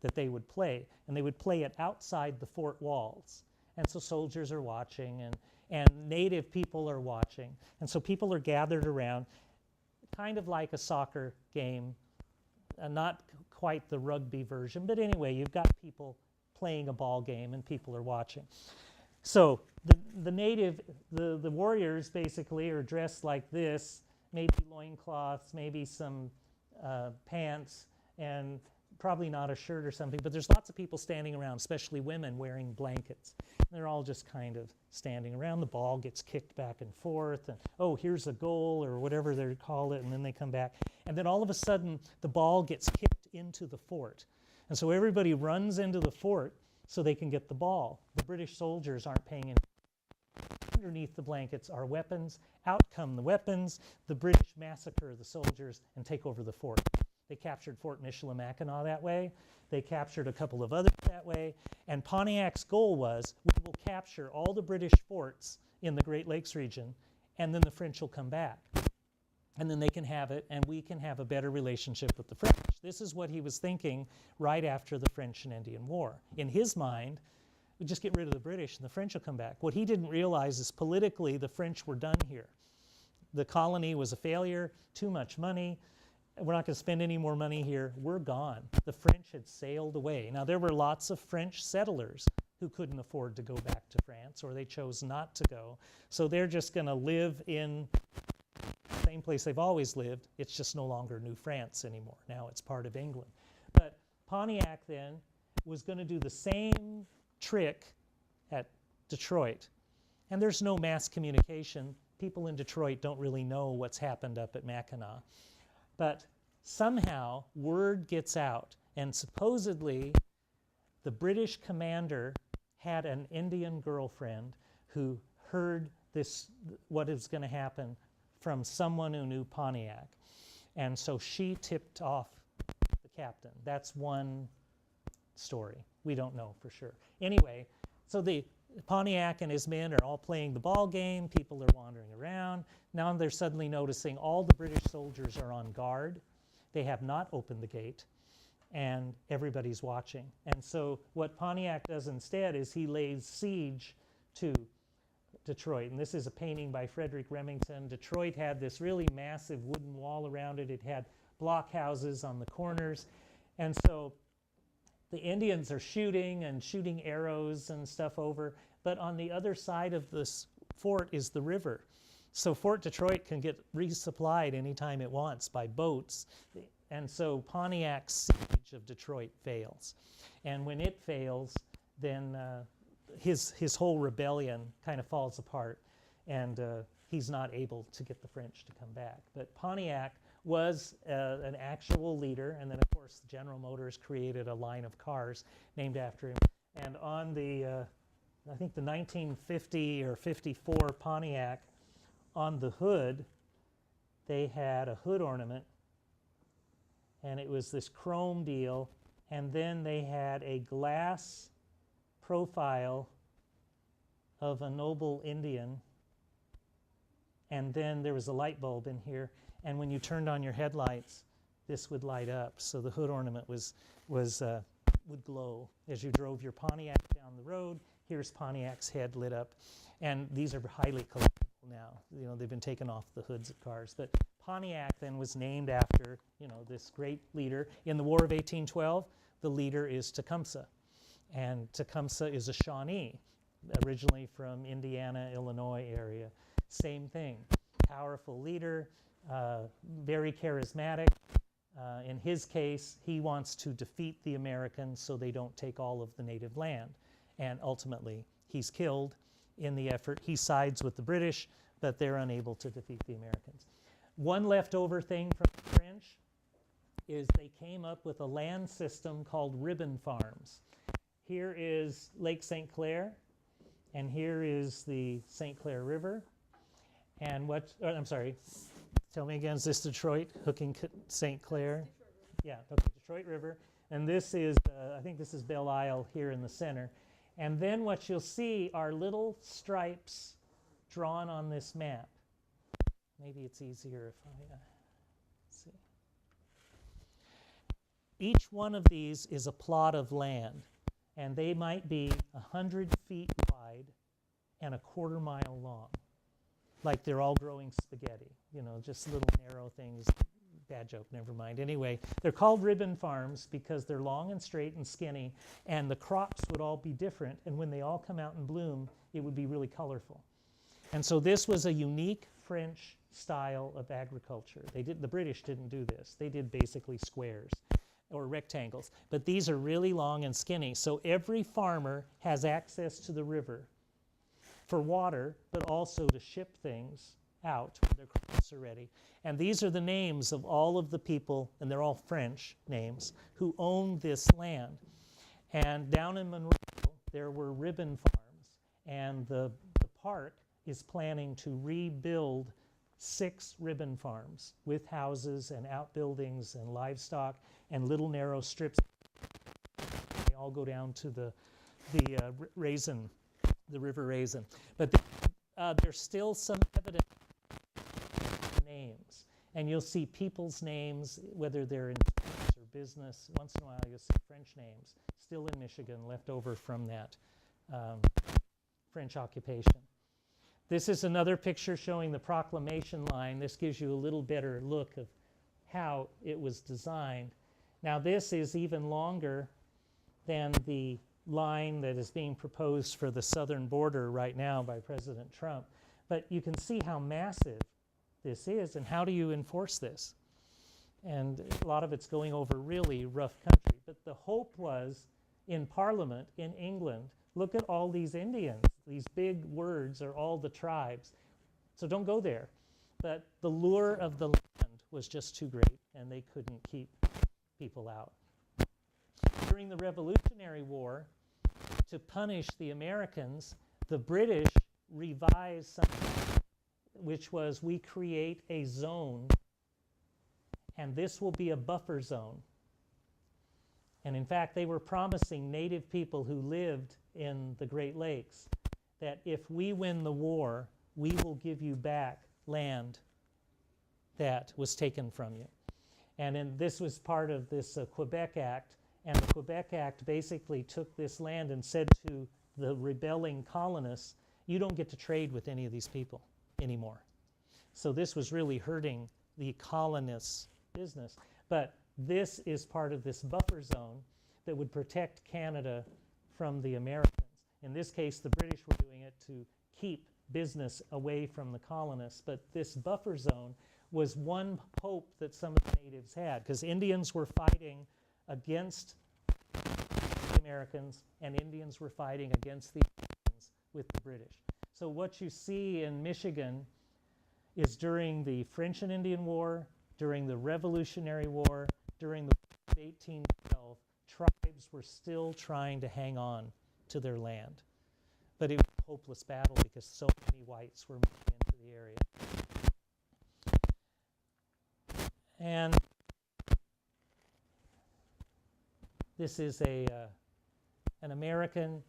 that they would play, and they would play it outside the fort walls. And so soldiers are watching, and native people are watching. And so people are gathered around, kind of like a soccer game, not quite the rugby version, but anyway, you've got people playing a ball game and people are watching. So the warriors basically are dressed like this, maybe loincloths, maybe some pants, and probably not a shirt or something, but there's lots of people standing around, especially women wearing blankets. They're all just kind of standing around. The ball gets kicked back and forth, and oh, here's a goal, or whatever they call it, and then they come back. And then all of a sudden, the ball gets kicked into the fort. And so everybody runs into the fort so they can get the ball. The British soldiers aren't paying attention. Underneath the blankets are weapons. Out come the weapons. The British massacre the soldiers and take over the fort. They captured Fort Michilimackinac that way. They captured a couple of others that way. And Pontiac's goal was, we will capture all the British forts in the Great Lakes region, and then the French will come back. And then they can have it, and we can have a better relationship with the French. This is what he was thinking right after the French and Indian War. In his mind, we just get rid of the British and the French will come back. What he didn't realize is politically the French were done here. The colony was a failure, too much money. We're not going to spend any more money here. We're gone. The French had sailed away. Now, there were lots of French settlers who couldn't afford to go back to France, or they chose not to go. So they're just going to live in the same place they've always lived. It's just no longer New France anymore. Now it's part of England. But Pontiac then was going to do the same trick at Detroit. And there's no mass communication. People in Detroit don't really know what's happened up at Mackinac. But somehow word gets out, and supposedly the British commander had an Indian girlfriend who heard what is going to happen from someone who knew Pontiac. And so she tipped off the captain. That's one story. We don't know for sure. Anyway, so the Pontiac and his men are all playing the ball game. People are wandering around. Now they're suddenly noticing all the British soldiers are on guard. They have not opened the gate, and everybody's watching. And so what Pontiac does instead is he lays siege to Detroit. And this is a painting by Frederick Remington. Detroit had this really massive wooden wall around it. It had blockhouses on the corners. And so the Indians are shooting arrows and stuff over. But on the other side of this fort is the river. So Fort Detroit can get resupplied anytime it wants by boats. And so Pontiac's siege of Detroit fails. And when it fails, then his whole rebellion kind of falls apart, and he's not able to get the French to come back. But Pontiac was an actual leader, and then of course General Motors created a line of cars named after him. And on the, I think the 1950 or 54 Pontiac, on the hood, they had a hood ornament, and it was this chrome deal, and then they had a glass profile of a noble Indian, and then there was a light bulb in here, and when you turned on your headlights, this would light up. So the hood ornament would glow as you drove your Pontiac down the road. Here's Pontiac's head lit up, and these are highly collectible now. You know, they've been taken off the hoods of cars. But Pontiac then was named after, you know, this great leader. In the War of 1812, the leader is Tecumseh. And Tecumseh is a Shawnee, originally from Indiana, Illinois area. Same thing, powerful leader, very charismatic. In his case, he wants to defeat the Americans so they don't take all of the native land. And ultimately, he's killed in the effort. He sides with the British, but they're unable to defeat the Americans. One leftover thing from the French is they came up with a land system called ribbon farms. Here is Lake St. Clair, and here is the St. Clair River. And tell me again, is this Detroit, hooking St. Clair? Yeah, okay, Detroit River. And this is, I think this is Belle Isle here in the center. And then what you'll see are little stripes drawn on this map. Maybe it's easier if I see. Each one of these is a plot of land, and they might be 100 feet wide and a quarter-mile long. Like they're all growing spaghetti, you know, just little narrow things. Bad joke, never mind. Anyway, they're called ribbon farms because they're long and straight and skinny, and the crops would all be different, and when they all come out and bloom, it would be really colorful. And so this was a unique French style of agriculture. The British didn't do this. They did basically squares or rectangles, but these are really long and skinny. So every farmer has access to the river for water, but also to ship things out when their crops are ready. And these are the names of all of the people, and they're all French names, who own this land. And down in Monroe, there were ribbon farms, and the park is planning to rebuild 6 ribbon farms with houses and outbuildings and livestock and little narrow strips. They all go down to the Raisin, the River Raisin. But there's still some evidence of names. And you'll see people's names, whether they're in sports or business. Once in a while you'll see French names, still in Michigan, left over from that French occupation. This is another picture showing the proclamation line. This gives you a little better look of how it was designed. Now this is even longer than the line that is being proposed for the southern border right now by President Trump. But you can see how massive this is, and how do you enforce this? And a lot of it's going over really rough country. But the hope was in Parliament in England, look at all these Indians. These big words are all the tribes. So don't go there. But the lure of the land was just too great, and they couldn't keep people out. During the Revolutionary War, to punish the Americans, the British revised something, which was we create a zone, and this will be a buffer zone. And in fact, they were promising native people who lived in the Great Lakes that if we win the war, we will give you back land that was taken from you. And this was part of this Quebec Act, and the Quebec Act basically took this land and said to the rebelling colonists, you don't get to trade with any of these people anymore. So this was really hurting the colonists' business. But this is part of this buffer zone that would protect Canada from the Americans. In this case, the British were doing it to keep business away from the colonists. But this buffer zone was one hope that some of the natives had, because Indians were fighting against the Americans, and Indians were fighting against the Americans with the British. So what you see in Michigan is during the French and Indian War, during the Revolutionary War, during the War of 1812, tribes were still trying to hang on to their land. But it was a hopeless battle because so many whites were moving into the area. And this is an American,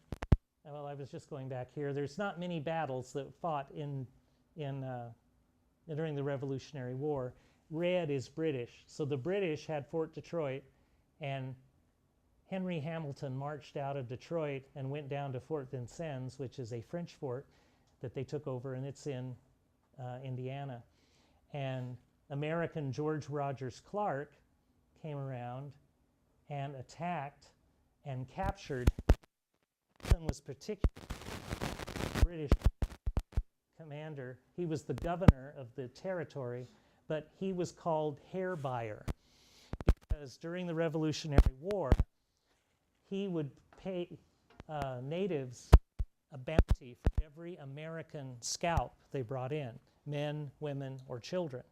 well, I was just going back here. There's not many battles that fought during the Revolutionary War. Red is British. So the British had Fort Detroit, and Henry Hamilton marched out of Detroit and went down to Fort Vincennes, which is a French fort that they took over, and it's in Indiana. And American George Rogers Clark came around and attacked and captured. Hamilton was particularly a British commander. He was the governor of the territory, but he was called Hair Buyer because during the Revolutionary War, he would pay natives a bounty for every American scalp they brought in, men, women, or children.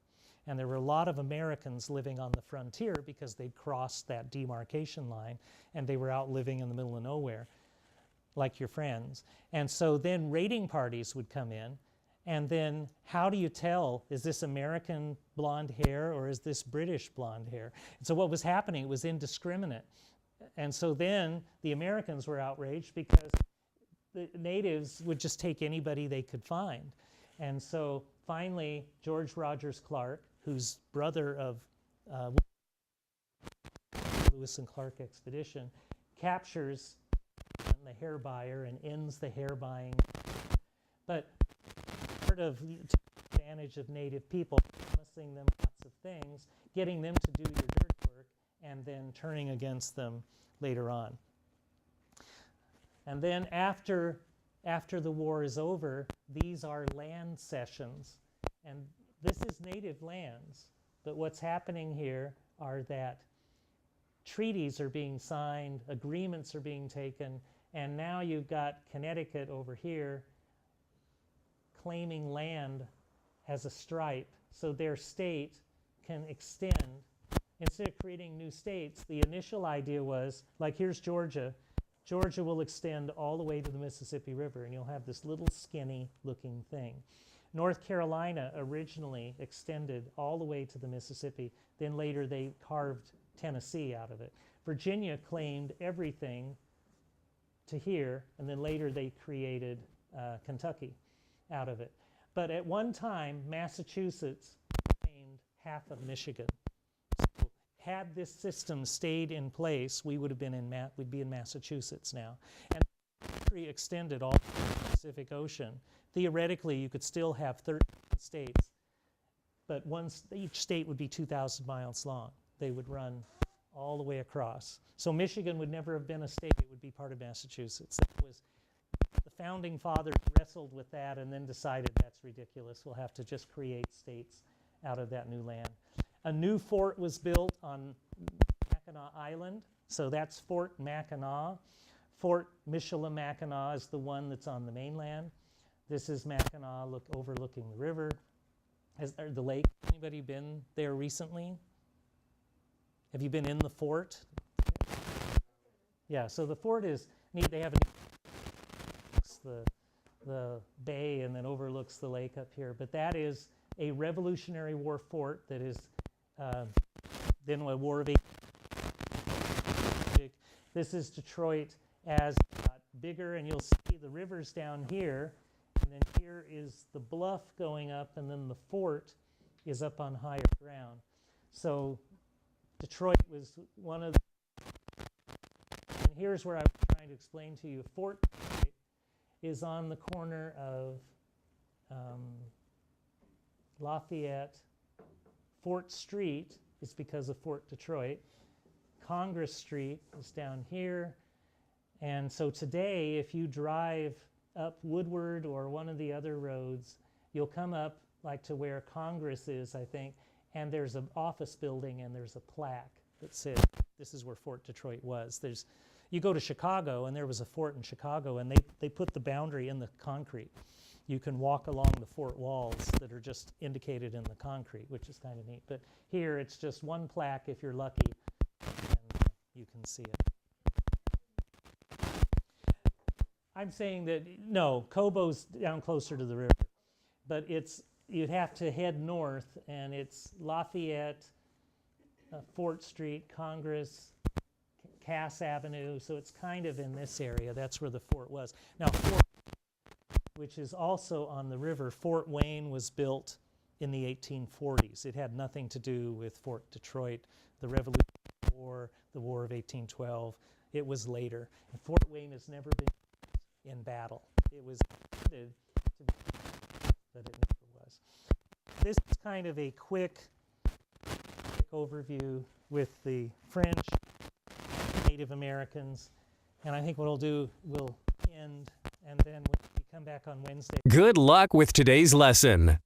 And there were a lot of Americans living on the frontier because they'd crossed that demarcation line, and they were out living in the middle of nowhere, like your friends. And so then raiding parties would come in, And then how do you tell, is this American blonde hair or is this British blonde hair? And so what was happening, it was indiscriminate. And so then the Americans were outraged because the natives would just take anybody they could find. And so finally, George Rogers Clark, who's brother of Lewis and Clark expedition, captures the hair buyer and ends the hair buying. But part of taking advantage of native people, promising them lots of things, getting them to do your dirt work, and then turning against them later on. And then after the war is over, these are land cessions. And this is native lands. But what's happening here are that treaties are being signed, agreements are being taken, and now you've got Connecticut over here claiming land as a stripe, so their state can extend. Instead of creating new states, the initial idea was, like here's Georgia. Georgia will extend all the way to the Mississippi River, and you'll have this little skinny looking thing. North Carolina originally extended all the way to the Mississippi, then later they carved Tennessee out of it. Virginia claimed everything to here, and then later they created Kentucky out of it. But at one time, Massachusetts claimed half of Michigan. So had this system stayed in place, we would have been we'd be in Massachusetts now. And the country extended all the Pacific Ocean. Theoretically, you could still have 13 states, but each state would be 2,000 miles long. They would run all the way across. So Michigan would never have been a state, it would be part of Massachusetts. That was, the founding fathers wrestled with that and then decided that's ridiculous. We'll have to just create states out of that new land. A new fort was built on Mackinac Island, so that's Fort Mackinac. Fort Michilimackinac is the one that's on the mainland. This is Mackinac overlooking the river, or the lake. Anybody been there recently? Have you been in the fort? Yeah, so the fort is neat. They have the bay and then overlooks the lake up here. But that is a Revolutionary War fort that is then a War of 1812. This is Detroit as it got bigger, and you'll see the rivers down here. And then here is the bluff going up, and then the fort is up on higher ground. So Detroit was one of the, and here's where I was trying to explain to you. Fort Detroit is on the corner of Lafayette. Fort Street is because of Fort Detroit. Congress Street is down here. And so today, if you drive up Woodward or one of the other roads, you'll come up like to where Congress is, I think, and there's an office building and there's a plaque that says this is where Fort Detroit was. You go to Chicago, and there was a fort in Chicago, and they put the boundary in the concrete. You can walk along the fort walls that are just indicated in the concrete, which is kind of neat. But here it's just one plaque if you're lucky, and you can see it. I'm saying that, no, Cobo's down closer to the river, but you'd have to head north, and it's Lafayette, Fort Street, Congress, Cass Avenue, so it's kind of in this area. That's where the fort was. Now, Fort, which is also on the river, Fort Wayne was built in the 1840s. It had nothing to do with Fort Detroit, the Revolutionary War, the War of 1812. It was later. And Fort Wayne has never been in battle. It was intended to be, but it never was. This is kind of a quick overview with the French, Native Americans, and I think what we'll do, we'll end, and then when we come back on Wednesday. Good luck with today's lesson.